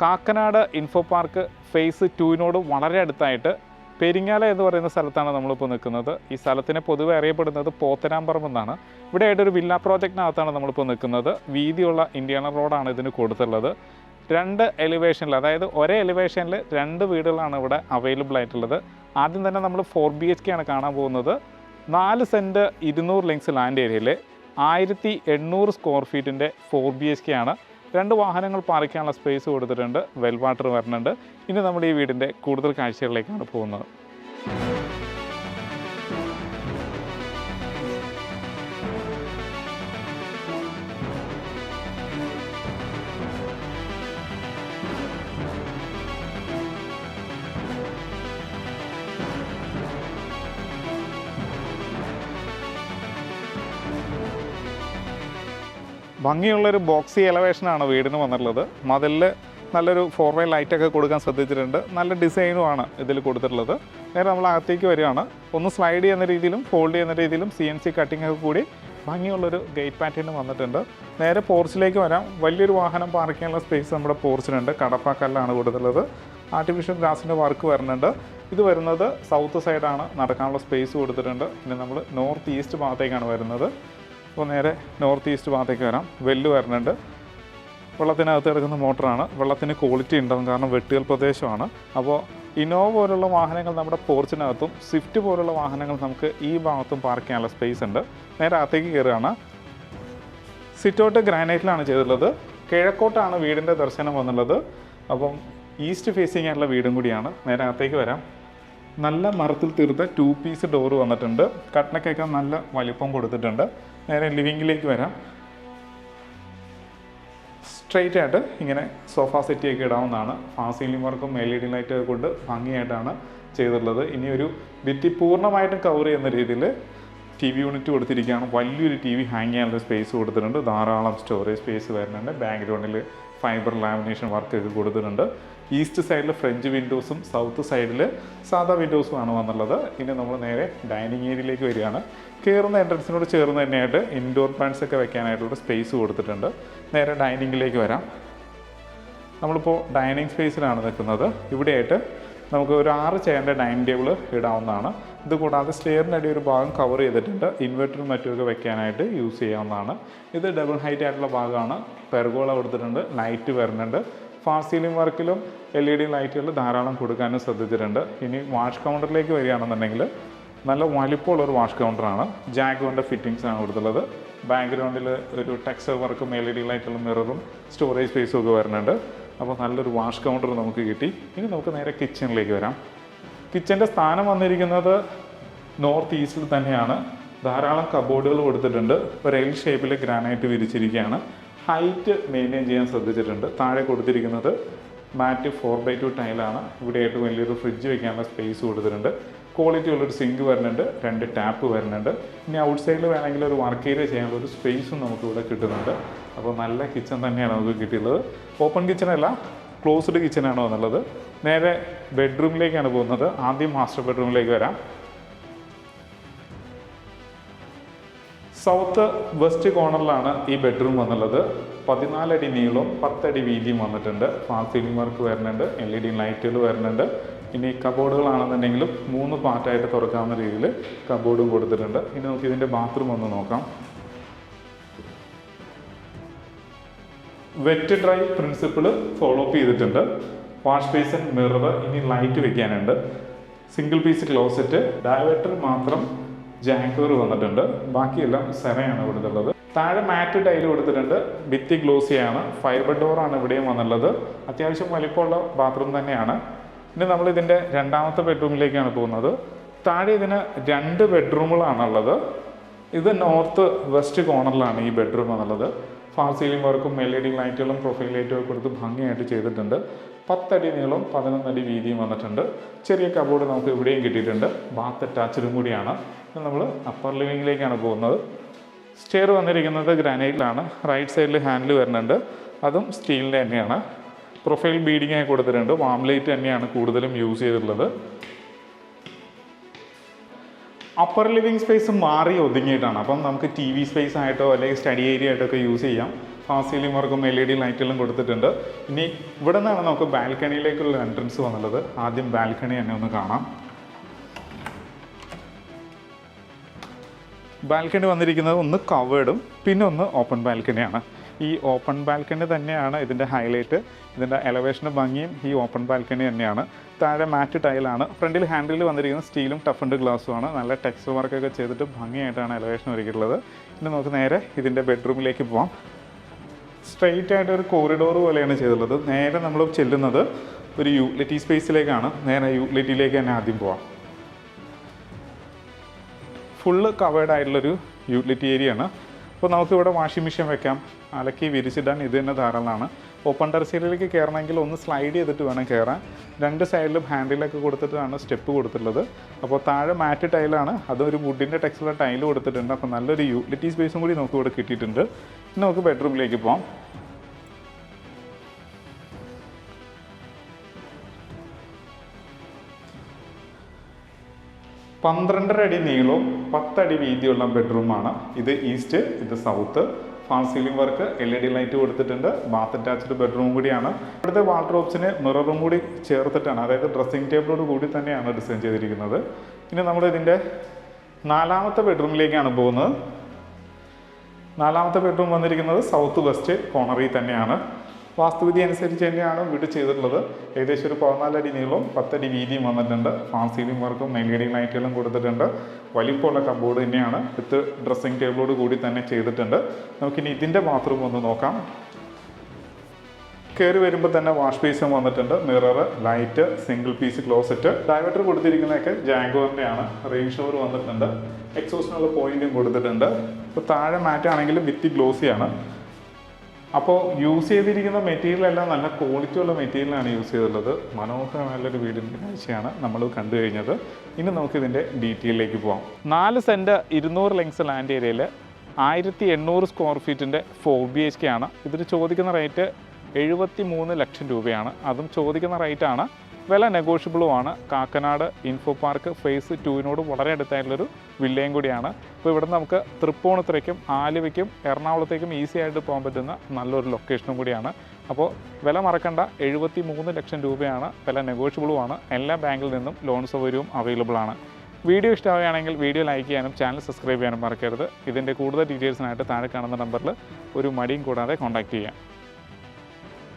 Kakkanad info park face 2 വളരെ അടുത്തായിട്ട് പെരിങ്ങാല എന്ന് പറയുന്ന സ്ഥലത്താണ് നമ്മളിപ്പോൾ നിൽക്കുന്നത്. ഈ സ്ഥലത്തിനെ പൊതുവെ അറിയപ്പെടുന്നത് പോത്തനാമ്പറമ്പ് എന്നാണ്. ഇവിടെ ആയിട്ടൊരു വില്ല പ്രോജക്റ്റിനകത്താണ് നമ്മളിപ്പോൾ നിൽക്കുന്നത്. വീതിയുള്ള ഇന്ത്യാന റോഡാണ് ഇതിന് കൊടുത്തുള്ളത്. 2 എലിവേഷനിൽ, അതായത് ഒരേ എലിവേഷനിൽ 2 വീടുകളാണ് ഇവിടെ അവൈലബിൾ ആയിട്ടുള്ളത്. ആദ്യം തന്നെ നമ്മൾ 4 BHK ആണ് കാണാൻ പോകുന്നത്. 4 സെൻറ്റ് 200 ലിങ്സ് ലാൻഡ് ഏരിയയിൽ 1800 സ്ക്വയർ ഫീറ്റിൻ്റെ 4 BHK ആണ്. 2 വാഹനങ്ങൾ പാർക്ക് ചെയ്യാനുള്ള സ്പേസ് കൊടുത്തിട്ടുണ്ട്. വെൽ വാട്ടർ വരുന്നുണ്ട്. ഇനി നമ്മൾ ഈ വീടിൻ്റെ കൂടുതൽ കാഴ്ചകളിലേക്കാണ് പോകുന്നത്. ഭംഗിയുള്ളൊരു ബോക്സി എലവേഷനാണ് വീടിന് വന്നിട്ടുള്ളത്. മതിലിൽ നല്ലൊരു 4-way ലൈറ്റൊക്കെ കൊടുക്കാൻ ശ്രദ്ധിച്ചിട്ടുണ്ട്. നല്ല ഡിസൈനുമാണ് ഇതിൽ കൊടുത്തിട്ടുള്ളത്. നേരെ നമ്മൾ അകത്തേക്ക് വരികയാണ്. ഒന്ന് സ്ലൈഡ് ചെയ്യുന്ന രീതിയിലും ഫോൾഡ് ചെയ്യുന്ന രീതിയിലും CNC കട്ടിംഗ് ഒക്കെ കൂടി ഭംഗിയുള്ളൊരു ഗേറ്റ് പാറ്റേൺ വന്നിട്ടുണ്ട്. നേരെ പോർച്ചിലേക്ക് വരാം. വലിയൊരു വാഹനം പാർക്ക് ചെയ്യാനുള്ള സ്പേസ് നമ്മുടെ പോർച്ചിനുണ്ട്. കടപ്പാക്കല്ലാണ് കൊടുത്തിട്ടുള്ളത്. ആർട്ടിഫിഷ്യൽ ഗ്രാസിൻ്റെ വർക്ക് വരുന്നുണ്ട്. ഇത് വരുന്നത് സൗത്ത് സൈഡാണ്. നടക്കാനുള്ള സ്പേസ് കൊടുത്തിട്ടുണ്ട്. ഇനി നമ്മൾ നോർത്ത് ഈസ്റ്റ് ഭാഗത്തേക്കാണ് വരുന്നത്. അപ്പോൾ നേരെ നോർത്ത് ഈസ്റ്റ് ഭാഗത്തേക്ക് വരാം. വെല്ല് വരുന്നുണ്ട്. വെള്ളത്തിനകത്ത് കിടക്കുന്ന മോട്ടറാണ്. വെള്ളത്തിന് ക്വാളിറ്റി ഉണ്ടാകും, കാരണം വെട്ടുകൽ പ്രദേശമാണ്. അപ്പോൾ ഇന്നോവ പോലുള്ള വാഹനങ്ങൾ നമ്മുടെ പോർച്ചിനകത്തും സ്വിഫ്റ്റ് പോലുള്ള വാഹനങ്ങൾ നമുക്ക് ഈ ഭാഗത്തും പാർക്ക് ചെയ്യാനുള്ള സ്പേസ് ഉണ്ട്. നേരെ അകത്തേക്ക് കയറുകയാണ്. സിറ്റൗട്ട് ഗ്രാനൈറ്റിലാണ് ചെയ്തിട്ടുള്ളത്. കിഴക്കോട്ടാണ് വീടിൻ്റെ ദർശനം വന്നുള്ളത്. അപ്പം ഈസ്റ്റ് ഫേസിങ് ആയിട്ടുള്ള വീടും കൂടിയാണ്. നേരെ അകത്തേക്ക് വരാം. നല്ല മരത്തിൽ തീർത്ത 2 പീസ് ഡോറ് വന്നിട്ടുണ്ട്. കട്ടനക്കൊക്കെ നല്ല വലിപ്പം കൊടുത്തിട്ടുണ്ട്. നേരെ ലിവിങ്ങിലേക്ക് വരാം. സ്ട്രെയിറ്റ് ആയിട്ട് ഇങ്ങനെ സോഫ സെറ്റിയൊക്കെ ഇടാവുന്നതാണ്. സീലിംഗ് വർക്കും LED ലൈറ്റൊക്കെ കൊണ്ട് ഭംഗിയായിട്ടാണ് ചെയ്തിട്ടുള്ളത്. ഇനി ഒരു ഭിത്തി പൂർണ്ണമായിട്ടും കവർ ചെയ്യുന്ന രീതിയിൽ TV യൂണിറ്റ് കൊടുത്തിരിക്കുകയാണ്. വലിയൊരു TV ഹാങ് ചെയ്യാനുള്ള സ്പേസ് കൊടുത്തിട്ടുണ്ട്. ധാരാളം സ്റ്റോറേജ് സ്പേസ് വരുന്നുണ്ട്. ബാക്ക്ഗ്രൗണ്ടിൽ ഫൈബർ ലാമിനേഷൻ വർക്കൊക്കെ കൊടുത്തിട്ടുണ്ട്. ഈസ്റ്റ് സൈഡിൽ ഫ്രഞ്ച് വിൻഡോസും സൗത്ത് സൈഡിൽ സാധാ വിൻഡോസുമാണ് വന്നുള്ളത്. ഇനി നമ്മൾ നേരെ ഡൈനിങ് ഏരിയയിലേക്ക് വരികയാണ്. കയറുന്ന എൻട്രൻസിനോട് ചേർന്ന് തന്നെയായിട്ട് ഇൻഡോർ പ്ലാന്റ്സ് ഒക്കെ വെക്കാനായിട്ടുള്ള സ്പേസ് കൊടുത്തിട്ടുണ്ട്. നേരെ ഡൈനിങ്ങിലേക്ക് വരാം. നമ്മളിപ്പോൾ ഡൈനിങ് സ്പേസിലാണ് നിൽക്കുന്നത്. ഇവിടെയായിട്ട് നമുക്ക് ഒരു 6 ചെയറിൻ്റെ ഡൈനിങ് ടേബിൾ ഇടാവുന്നതാണ്. ഇതുകൂടാതെ സ്റ്റെയറിൻ്റെ ഒരു ഭാഗം കവർ ചെയ്തിട്ടുണ്ട്. ഇൻവെർട്ടറും മറ്റുമൊക്കെ വെക്കാനായിട്ട് യൂസ് ചെയ്യാവുന്നതാണ്. ഇത് ഡബിൾ ഹൈറ്റ് ആയിട്ടുള്ള ഭാഗമാണ്. പെർഗോള കൊടുത്തിട്ടുണ്ട്. ലൈറ്റ് വരുന്നുണ്ട്. ഫാർ സീലിംഗ് വർക്കിലും LED ലൈറ്റുകൾ ധാരാളം കൊടുക്കാനും ശ്രദ്ധിച്ചിട്ടുണ്ട്. ഇനി വാഷ് കൗണ്ടറിലേക്ക് വരികയാണെന്നുണ്ടെങ്കിൽ നല്ല വലിപ്പമുള്ളൊരു വാഷ് കൗണ്ടറാണ്. ജാക്ക് കൊണ്ട് ഫിറ്റിങ്സ് ആണ് കൊടുത്തുള്ളത്. ബാക്ക്ഗ്രൗണ്ടിൽ ഒരു ടെക്സ്ചർ വർക്കും LED ലൈറ്റുകളും മിററും സ്റ്റോറേജ് സ്പേസും ഒക്കെ വരുന്നുണ്ട്. അപ്പോൾ നല്ലൊരു വാഷ് കൗണ്ടർ നമുക്ക് കിട്ടി. ഇനി നമുക്ക് നേരെ കിച്ചണിലേക്ക് വരാം. കിച്ചൻ്റെ സ്ഥാനം വന്നിരിക്കുന്നത് നോർത്ത് ഈസ്റ്റിൽ തന്നെയാണ്. ധാരാളം കബോർഡുകൾ കൊടുത്തിട്ടുണ്ട്. ഒരു L ഷേപ്പിൽ ഗ്രാനൈറ്റ് വിരിച്ചിരിക്കുകയാണ്. ഹൈറ്റ് മെയിൻറ്റെയിൻ ചെയ്യാൻ ശ്രദ്ധിച്ചിട്ടുണ്ട്. താഴെ കൊടുത്തിരിക്കുന്നത് മാറ്റ് 4x2 ടൈലാണ്. ഇവിടെയായിട്ട് വലിയൊരു ഫ്രിഡ്ജ് വയ്ക്കാനുള്ള സ്പേസ് കൊടുത്തിട്ടുണ്ട്. ക്വാളിറ്റി ഉള്ളൊരു സിങ്ക് വരുന്നുണ്ട്. 2 ടാപ്പ് വരുന്നുണ്ട്. ഇനി ഔട്ട് സൈഡിൽ വേണമെങ്കിൽ ഒരു വർക്ക് ഏരിയ ചെയ്യാനുള്ള ഒരു സ്പേസും നമുക്കിവിടെ കിട്ടുന്നുണ്ട്. അപ്പോൾ നല്ല കിച്ചൺ തന്നെയാണ് നമുക്ക് കിട്ടിയുള്ളത്. Open കിച്ചണല്ല, closed കിച്ചണാണ് വന്നുള്ളത്. നേരെ ബെഡ്റൂമിലേക്കാണ് പോകുന്നത്. ആദ്യം മാസ്റ്റർ ബെഡ്റൂമിലേക്ക് വരാം. സൗത്ത് വെസ്റ്റ് കോർണറിലാണ് ഈ ബെഡ്റൂം വന്നുള്ളത്. 14 അടി നീളവും 10 അടി വീതിയും വന്നിട്ടുണ്ട്. ഫാൾ സീലിംഗ് വർക്ക് വരുന്നുണ്ട്. LED ലൈറ്റുകൾ വരുന്നുണ്ട്. ഇനി കബോർഡുകളാണെന്നുണ്ടെങ്കിലും 3 പാർട്ടായിട്ട് തുറക്കാവുന്ന രീതിയിൽ കബോർഡും കൊടുത്തിട്ടുണ്ട്. ഇനി നമുക്ക് ഇതിൻ്റെ ബാത്റൂം ഒന്ന് നോക്കാം. Wet dry principle follow up ചെയ്തിട്ടുണ്ട്. വാഷ് ബേസിൻ, മിറർ, ഇനി ലൈറ്റ് വെക്കാനുണ്ട്. സിംഗിൾ പീസ് ക്ലോസറ്റ്, ഡയവേറ്റർ മാത്രം ജാക്കോർ വന്നിട്ടുണ്ട്. ബാക്കിയെല്ലാം സെറയാണ് കൊടുത്തുള്ളത്. താഴെ മാറ്റ് ടൈൽ കൊടുത്തിട്ടുണ്ട്. ഭിത്തി ഗ്ലോസിയാണ്. ഫൈബർ ഡോറാണ് ഇവിടെയും വന്നുള്ളത്. അത്യാവശ്യം വലിപ്പമുള്ള ബാത്റൂം തന്നെയാണ്. ഇനി നമ്മളിതിൻ്റെ രണ്ടാമത്തെ ബെഡ്റൂമിലേക്കാണ് പോകുന്നത്. താഴെ ഇതിന് 2 ബെഡ്റൂമുകളാണുള്ളത്. ഇത് നോർത്ത് വെസ്റ്റ് കോർണറിലാണ് ഈ ബെഡ്റൂം എന്നുള്ളത്. ഫാൾ സീലിംഗ് വർക്കും LED ലൈറ്റുകളും പ്രൊഫൈൽ ലൈറ്റും കൊടുത്ത് ഭംഗിയായിട്ട് ചെയ്തിട്ടുണ്ട്. 10 അടി നീളവും 11 അടി വീതിയും വന്നിട്ടുണ്ട്. ചെറിയ കബോർഡ് നമുക്ക് ഇവിടെയും കിട്ടിയിട്ടുണ്ട്. ബാത്ത് അറ്റാച്ച്ഡും കൂടിയാണ്. നമ്മൾ അപ്പർ ലിവിങ്ങിലേക്കാണ് പോകുന്നത്. സ്റ്റെയർ വന്നിരിക്കുന്നത് ഗ്രാനൈറ്റിലാണ്. റൈറ്റ് സൈഡിൽ ഹാൻഡിൽ വരുന്നുണ്ട്. അതും സ്റ്റീലിൻ്റെ തന്നെയാണ്. പ്രൊഫൈൽ ബീഡിങ് ആയി കൊടുത്തിട്ടുണ്ട്. വാം ലൈറ്റ് തന്നെയാണ് കൂടുതലും യൂസ് ചെയ്തിട്ടുള്ളത്. അപ്പർ ലിവിങ് സ്പേസ് മാറി ഒതുങ്ങിയിട്ടാണ്. അപ്പം നമുക്ക് TV സ്പേസ് ആയിട്ടോ അല്ലെങ്കിൽ സ്റ്റഡി ഏരിയ ആയിട്ടൊക്കെ യൂസ് ചെയ്യാം. ഫാൾ സീലിംഗ് വർക്കും LED ലൈറ്റുകളും കൊടുത്തിട്ടുണ്ട്. ഇനി ഇവിടെ നിന്നാണ് നമുക്ക് ബാൽക്കണിയിലേക്കുള്ള എൻട്രൻസ് വന്നുള്ളത്. ആദ്യം ബാൽക്കണി തന്നെ ഒന്ന് കാണാം. ബാൽക്കണി വന്നിരിക്കുന്നത് ഒന്ന് കവേർഡും പിന്നെ ഒന്ന് ഓപ്പൺ ബാൽക്കണിയാണ്. ഈ ഓപ്പൺ ബാൽക്കണി തന്നെയാണ് ഇതിൻ്റെ ഹൈലൈറ്റ്. ഇതിൻ്റെ എലവേഷൻ്റെ ഭംഗിയും ഈ ഓപ്പൺ ബാൽക്കണി തന്നെയാണ്. താഴെ മാറ്റ് ടൈലാണ്. ഫ്രണ്ടിൽ ഹാൻഡിൽ വന്നിരിക്കുന്നത് സ്റ്റീലും ടഫൻഡ് ഗ്ലാസ്സുമാണ്. നല്ല ടെക്സ്ചർ വർക്കൊക്കെ ചെയ്തിട്ട് ഭംഗിയായിട്ടാണ് എലവേഷൻ ഒരുക്കിയിട്ടുള്ളത്. ഇനി നമുക്ക് നേരെ ഇതിൻ്റെ ബെഡ്റൂമിലേക്ക് പോവാം. സ്ട്രെയിറ്റ് ആയിട്ട് ഒരു കോറിഡോർ പോലെയാണ് ചെയ്തിട്ടുള്ളത്. നേരെ നമ്മൾ ചെല്ലുന്നത് ഒരു യൂട്ടിലിറ്റി സ്പേസിലേക്കാണ്. നേരെ യൂട്ടിലിറ്റിയിലേക്ക് തന്നെ ആദ്യം പോവാം. ഫുള്ള് കവേർഡ് ആയിട്ടുള്ളൊരു യൂട്ടിലിറ്റി ഏരിയ ആണ്. അപ്പോൾ നമുക്കിവിടെ വാഷിംഗ് മെഷീൻ വെക്കാം, അലക്കി വിരിച്ചിടാൻ ഇത് തന്നെ ധാരാളമാണ്. ഓപ്പൺ ടെറസിലേക്ക് കയറണമെങ്കിൽ ഒന്ന് സ്ലൈഡ് ചെയ്തിട്ട് വേണം കയറാൻ. രണ്ട് സൈഡിലും ഹാൻഡിലൊക്കെ കൊടുത്തിട്ടാണ് സ്റ്റെപ്പ് കൊടുത്തിട്ടുള്ളത്. അപ്പോൾ താഴെ മാറ്റ് ടൈലാണ്, അതൊരു വുഡിൻ്റെ ടെക്സ്ചറുള്ള ടൈല് കൊടുത്തിട്ടുണ്ട്. അപ്പോൾ നല്ലൊരു യൂട്ടിലിറ്റി സ്പേസും കൂടി നമുക്ക് ഇവിടെ കിട്ടിയിട്ടുണ്ട്. ഇനി നമുക്ക് ബെഡ്റൂമിലേക്ക് പോകാം. പന്ത്രണ്ടര അടി നീളവും 10 അടി വീതിയുള്ള ബെഡ്റൂമാണ്. ഇത് ഈസ്റ്റ്, ഇത് south. Fall ceiling work, LED light കൊടുത്തിട്ടുണ്ട്. ബാത്ത് അറ്റാച്ച്ഡ് ബെഡ്റൂം കൂടിയാണ്. ഇവിടുത്തെ വാൾഡ്രോബ്സിന് മിററും കൂടി ചേർത്തിട്ടാണ്, അതായത് ഡ്രസ്സിംഗ് ടേബിളോട് കൂടി തന്നെയാണ് ഡിസൈൻ ചെയ്തിരിക്കുന്നത്. ഇനി നമ്മൾ ഇതിൻ്റെ 4ാമത്തെ ബെഡ്റൂമിലേക്കാണ് പോകുന്നത്. 4ാമത്തെ ബെഡ്റൂം വന്നിരിക്കുന്നത് സൗത്ത് വെസ്റ്റ് കോർണറിൽ തന്നെയാണ്. വാസ്തുവിധി അനുസരിച്ച് തന്നെയാണ് വീട് ചെയ്തിട്ടുള്ളത്. ഏകദേശം ഒരു 14 അടി നീളവും 10 അടി വീതിയും വന്നിട്ടുണ്ട്. ഫാൾ സീലിംഗ് വർക്കും LED ലൈറ്റുകളും കൊടുത്തിട്ടുണ്ട്. വലിപ്പമുള്ള കബോർഡ് തന്നെയാണ്. വിത്ത് ഡ്രസ്സിംഗ് ടേബിളോട് കൂടി തന്നെ ചെയ്തിട്ടുണ്ട്. നമുക്കിനി ഇതിൻ്റെ ബാത്റൂം ഒന്ന് നോക്കാം. കയറി വരുമ്പോൾ തന്നെ വാഷ് ബേസും വന്നിട്ടുണ്ട്. Mirror, light, single piece closet. Diverter കൊടുത്തിരിക്കുന്നതൊക്കെ ജാഗോറിൻ്റെയാണ്. റെയിൻ ഷവർ വന്നിട്ടുണ്ട്. എക്സോസ്റ്റിനുള്ള പോയിന്റും കൊടുത്തിട്ടുണ്ട്. ഇപ്പോൾ താഴെ മാറ്റാണെങ്കിൽ വിത്ത് ഗ്ലോസിയാണ്. അപ്പോൾ യൂസ് ചെയ്തിരിക്കുന്ന മെറ്റീരിയൽ എല്ലാം നല്ല ക്വാളിറ്റി ഉള്ള മെറ്റീരിയലാണ് യൂസ് ചെയ്തിട്ടുള്ളത്. മനോഹരമായുള്ളൊരു വീടിൻ്റെ കാഴ്ചയാണ് നമ്മൾ കണ്ടു കഴിഞ്ഞത്. ഇനി നമുക്കിതിൻ്റെ ഡീറ്റെയിലേക്ക് പോകാം. 4 സെൻറ്റ് 200 ലെങ്സ് ലാൻഡ് ഏരിയയിൽ 1800 സ്ക്വയർ ഫീറ്റിൻ്റെ 4 BHK ആണ്. ഇതിന് ചോദിക്കുന്ന റേറ്റ് 73 ലക്ഷം രൂപയാണ്. അതും ചോദിക്കുന്ന റേറ്റാണ്. വില നെഗോഷ്യബിളുമാണ്. കാക്കനാട് ഇൻഫോ പാർക്ക് ഫേസ് 2 വളരെ അടുത്തായിട്ടുള്ളൊരു വില്ലയും കൂടിയാണ്. അപ്പോൾ ഇവിടെ നമുക്ക് തൃപ്പൂണിത്തുറയ്ക്കും ആലുവയ്ക്കും എറണാകുളത്തേക്കും ഈസി ആയിട്ട് പോകാൻ പറ്റുന്ന നല്ലൊരു ലൊക്കേഷനും കൂടിയാണ്. അപ്പോൾ വില മറക്കണ്ട, 73 ലക്ഷം രൂപയാണ്. വില നെഗോഷ്യബിളുമാണ്. എല്ലാ ബാങ്കിൽ നിന്നും ലോൺ സൗകര്യവും അവൈലബിൾ ആണ്. വീഡിയോ ഇഷ്ടമാവുകയാണെങ്കിൽ വീഡിയോ ലൈക്ക് ചെയ്യാനും ചാനൽ സബ്സ്ക്രൈബ് ചെയ്യാനും മറക്കരുത്. ഇതിൻ്റെ കൂടുതൽ ഡീറ്റെയിൽസിനായിട്ട് താഴെ കാണുന്ന നമ്പറിൽ ഒരു മടിയും കൂടാതെ കോൺടാക്റ്റ് ചെയ്യാം.